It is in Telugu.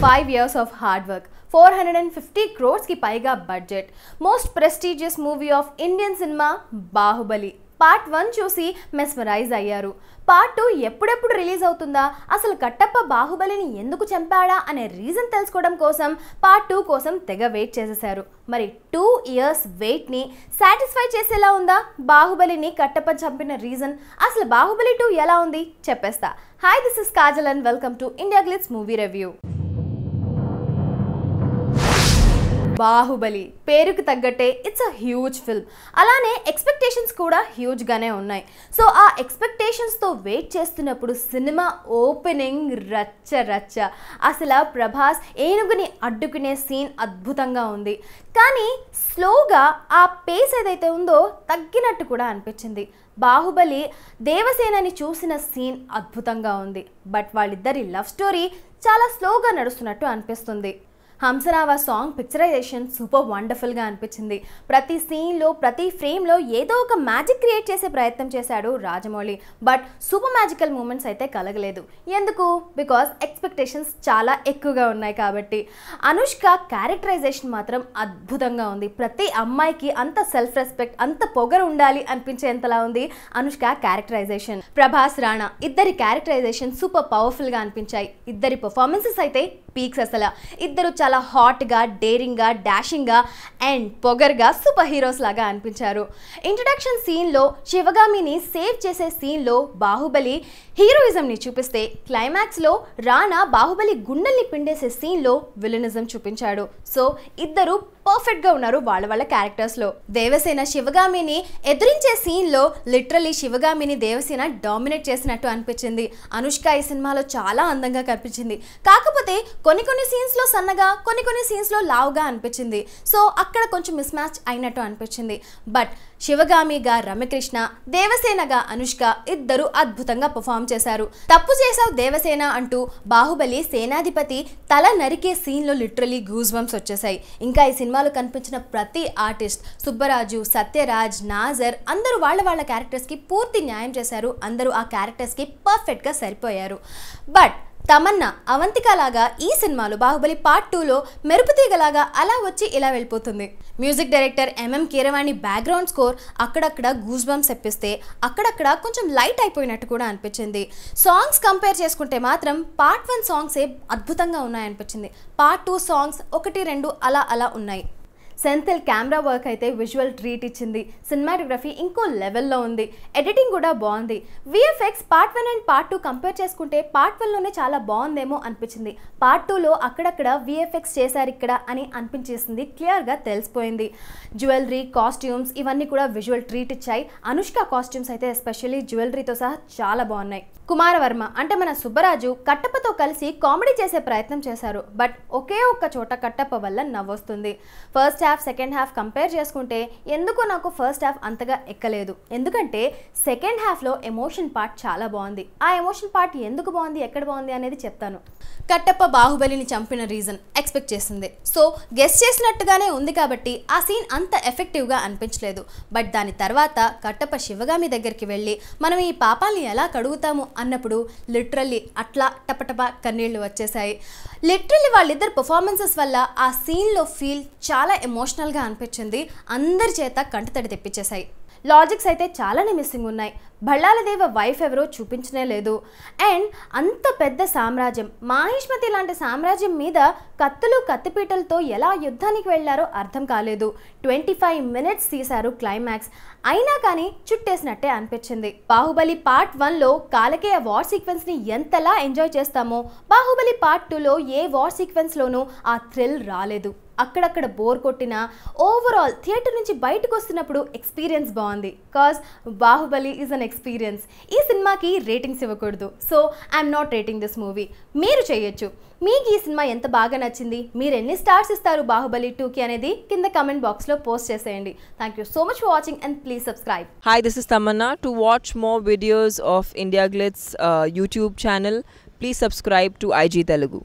5 years of hard work, 450 crores ki paiga budget, most prestigious movie of Indian cinema, Bahubali. Part 1 చూసి మెస్మరైజ్ అయ్యారు. పార్ట్ 2 ఎప్పుడెప్పుడు రిలీజ్ అవుతుందా, అసలు కట్టప్ప బాహుబలిని ఎందుకు చంపాడా అనే రీజన్ తెలుసుకోవడం కోసం పార్ట్ 2 కోసం తెగ వెయిట్ చేసేశారు. మరి 2 years వెయిట్ని సాటిస్ఫై చేసేలా ఉందా బాహుబలిని కట్టప్ప చంపిన రీజన్? అసలు బాహుబలి 2 ఎలా ఉంది చెప్పేస్తా. Hi, this is Kajal and welcome to India glitz movie review. Baahubali పేరుకు తగ్గట్టే ఇట్స్ అ హ్యూజ్ ఫిల్మ్. అలానే ఎక్స్పెక్టేషన్స్ కూడా హ్యూజ్గానే ఉన్నాయి. సో ఆ ఎక్స్పెక్టేషన్స్తో వెయిట్ చేస్తున్నప్పుడు సినిమా ఓపెనింగ్ రచ్చ. అసలు ప్రభాస్ ఏనుగుని అడ్డుకునే సీన్ అద్భుతంగా ఉంది. కానీ స్లోగా ఆ పేస్ ఏదైతే ఉందో తగ్గినట్టు కూడా అనిపించింది. బాహుబలి దేవసేనని చూసిన సీన్ అద్భుతంగా ఉంది. బట్ వాళ్ళిద్దరి లవ్ స్టోరీ చాలా స్లోగా నడుస్తున్నట్టు అనిపిస్తుంది. హంసరావ సాంగ్ పిక్చరైజేషన్ సూపర్ వండర్ఫుల్గా అనిపించింది. ప్రతి సీన్లో ప్రతి ఫ్రేమ్లో ఏదో ఒక మ్యాజిక్ క్రియేట్ చేసే ప్రయత్నం చేశాడు Rajamouli. But super magical moments అయితే కలగలేదు. ఎందుకు? బికాస్ ఎక్స్పెక్టేషన్స్ చాలా ఎక్కువగా ఉన్నాయి కాబట్టి. అనుష్క క్యారెక్టరైజేషన్ మాత్రం అద్భుతంగా ఉంది. ప్రతి అమ్మాయికి అంత సెల్ఫ్ రెస్పెక్ట్, అంత పొగరు ఉండాలి అనిపించేంతలా ఉంది అనుష్క క్యారెక్టరైజేషన్. ప్రభాస్, రాణా ఇద్దరి క్యారెక్టరైజేషన్ సూపర్ పవర్ఫుల్గా అనిపించాయి. ఇద్దరి పర్ఫార్మెన్సెస్ అయితే పీక్స్. అసలు ఇద్దరు చాలా హాట్గా, డేరింగ్గా, డాషింగ్గా అండ్ పొగర్గా సూపర్ హీరోస్ లాగా అనిపించారు. ఇంట్రడక్షన్ సీన్లో శివగామిని సేవ్ చేసే సీన్లో బాహుబలి హీరోయిజంని చూపిస్తే, క్లైమాక్స్లో రాణా బాహుబలి గుండెల్ని పిండేసే సీన్లో విలనిజం చూపించాడు. సో ఇద్దరు పర్ఫెక్ట్గా ఉన్నారు వాళ్ళ క్యారెక్టర్స్లో. దేవసేన శివగామిని ఎదురించే సీన్లో లిటరలీ శివగామిని దేవసేన డామినేట్ చేసినట్టు అనిపించింది. అనుష్క ఈ సినిమాలో చాలా అందంగా కనిపించింది. కాకపోతే కొన్ని సీన్స్లో సన్నగా, కొన్ని సీన్స్లో లావుగా అనిపించింది. సో అక్కడ కొంచెం మిస్ మ్యాచ్ అయినట్టు అనిపించింది. బట్ శివగామిగా రమ్యకృష్ణ, దేవసేనగా అనుష్క ఇద్దరు అద్భుతంగా పర్ఫామ్ చేశారు. తప్పు చేశావు దేవసేన అంటూ బాహుబలి సేనాధిపతి తల నరికే సీన్లో లిటరలీ గూస్ బంప్స్ వచ్చేసాయి. ఇంకా ఈ సినిమాలో కనిపించిన ప్రతి ఆర్టిస్ట్, సుబ్బరాజు, సత్యరాజ్, నాజర్ అందరూ వాళ్ళ క్యారెక్టర్స్కి పూర్తి న్యాయం చేశారు. అందరూ ఆ క్యారెక్టర్స్కి పర్ఫెక్ట్గా సరిపోయారు. బట్ తమన్నా, అవంతిక లాగా ఈ సినిమాలో బాహుబలి పార్ట్ 2లో మెరుపుతీగలాగా అలా వచ్చి ఇలా వెళ్ళిపోతుంది. Music director MM Keeravani background score అక్కడక్కడ గూస్ బంప్స్ తెప్పిస్తే, అక్కడక్కడ కొంచెం లైట్ అయిపోయినట్టు కూడా అనిపించింది. సాంగ్స్ కంపేర్ చేసుకుంటే మాత్రం పార్ట్ 1 సాంగ్సే అద్భుతంగా ఉన్నాయనిపించింది. పార్ట్ 2 సాంగ్స్ 1, 2 అలా ఉన్నాయి. సెంథిల్ కెమెరా వర్క్ అయితే విజువల్ ట్రీట్ ఇచ్చింది. సినిమాటోగ్రఫీ ఇంకో లెవెల్లో ఉంది. ఎడిటింగ్ కూడా బాగుంది. VFX part 1 and part 2 compare చేసుకుంటే పార్ట్ 1లోనే చాలా బాగుందేమో అనిపించింది. పార్ట్ 2లో అక్కడక్కడ విఎఫ్ఎక్స్ చేశారు ఇక్కడ అని అనిపించేసింది. క్లియర్గా తెలిసిపోయింది. జ్యువెలరీ, కాస్ట్యూమ్స్ ఇవన్నీ కూడా విజువల్ ట్రీట్ ఇచ్చాయి. అనుష్క కాస్ట్యూమ్స్ అయితే ఎస్పెషల్లీ జ్యువెలరీతో సహా చాలా బాగున్నాయి. కుమారవర్మ అంటే మన సుబ్బరాజు కట్టప్పతో కలిసి కామెడీ చేసే ప్రయత్నం చేశారు. బట్ ఒకే ఒక్క చోట కట్టప్ప వల్ల నవ్వొస్తుంది. First half, second half compare చేసుకుంటే ఎందుకో నాకు ఫస్ట్ హాఫ్ అంతగా ఎక్కలేదు. ఎందుకంటే సెకండ్ హాఫ్లో ఎమోషన్ పార్ట్ చాలా బాగుంది. ఆ ఎమోషన్ పార్ట్ ఎందుకు బాగుంది, ఎక్కడ బాగుంది అనేది చెప్తాను. కట్టప్ప బాహుబలిని చంపిన రీజన్ ఎక్స్పెక్ట్ చేసింది. సో గెస్ చేసినట్టుగానే ఉంది కాబట్టి ఆ సీన్ అంత ఎఫెక్టివ్గా అనిపించలేదు. బట్ దాని తర్వాత కట్టప్ప శివగామి దగ్గరికి వెళ్ళి మనం ఈ పాపాల్ని ఎలా కడుగుతాము అన్నప్పుడు లిటరల్లీ అట్లా టపటప కన్నీళ్లు వచ్చేసాయి. లిటరల్లీ వాళ్ళిద్దరు పర్ఫార్మెన్సెస్ వల్ల ఆ సీన్లో ఫీల్ చాలా ఎమోషనల్గా అనిపించింది. అందరి చేత కంటతడి తెప్పించేశాయి. లాజిక్స్ అయితే చాలానే మిస్సింగ్ ఉన్నాయి. భళ్ళాలదేవ వైఫ్ ఎవరో చూపించనే లేదు. అండ్ అంత పెద్ద సామ్రాజ్యం, మాహిష్మతి లాంటి సామ్రాజ్యం మీద కత్తులు, కత్తిపీటలతో ఎలా యుద్ధానికి వెళ్లారో అర్థం కాలేదు. 25 minutes తీశారు క్లైమాక్స్. అయినా కానీ చుట్టేసినట్టే అనిపించింది. బాహుబలి పార్ట్ 1లో కాలకేయ వార్ సీక్వెన్స్ని ఎంతలా ఎంజాయ్ చేస్తామో బాహుబలి పార్ట్ 2లో ఏ వార్ సీక్వెన్స్లోనూ ఆ థ్రిల్ రాలేదు. అక్కడక్కడ బోర్ కొట్టినా ఓవరాల్ థియేటర్ నుంచి బయటకు వస్తున్నప్పుడు ఎక్స్పీరియన్స్ బాగుంది. Cause Baahubali is an experience. ఈ సినిమాకి రేటింగ్స్ ఇవ్వకూడదు. So I'm not rating this movie. మీరు చేయొచ్చు. మీకు ఈ సినిమా ఎంత బాగా నచ్చింది, మీరు ఎన్ని స్టార్స్ ఇస్తారు బాహుబలి 2కి అనేది కింద కమెంట్ బాక్స్లో పోస్ట్ చేసేయండి. Thank you so much for watching and please subscribe. Hi, this is Tamanna. To watch more videos of India Glitz YouTube channel, please subscribe to IG Telugu.